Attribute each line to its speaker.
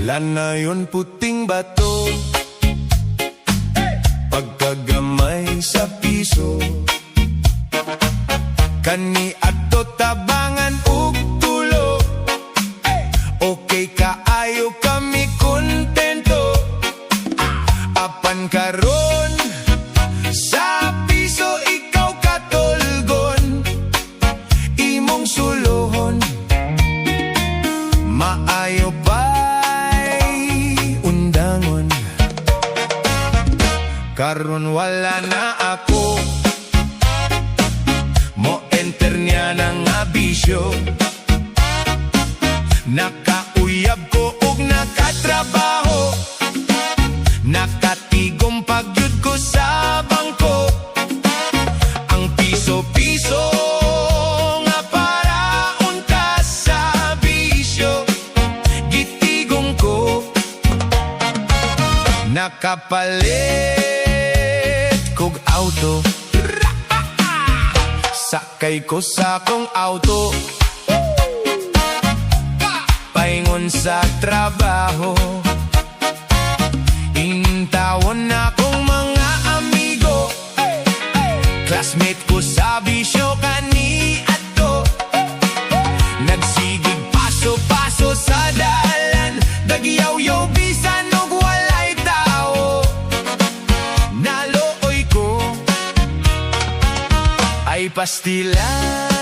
Speaker 1: Lanayon puting bato, pagkagamay sa piso, kani ato tabangan ug tulo. Okay kaayo kami kontento, apan karon sa piso ikaw katulgon, imong sulohon maayo pa'y undangon. Karon wala na ako, mo enter niya ng abisyo. Nakauyab ko ug nakatrabaho, nakatigom pagyud ko sa bangko. Ang piso-piso nga paraon ka sa bisyo, gitigom ko. Nakapalit kog auto, sakay ko sa kong auto, paingon sa trabaho. Intawon akong mga amigo, classmate ko sa bisyo kani ato. Nagsigig paso-paso sa dalan, dagyaw-yaw bisan og walay tao. Nalooy ko ay pastila.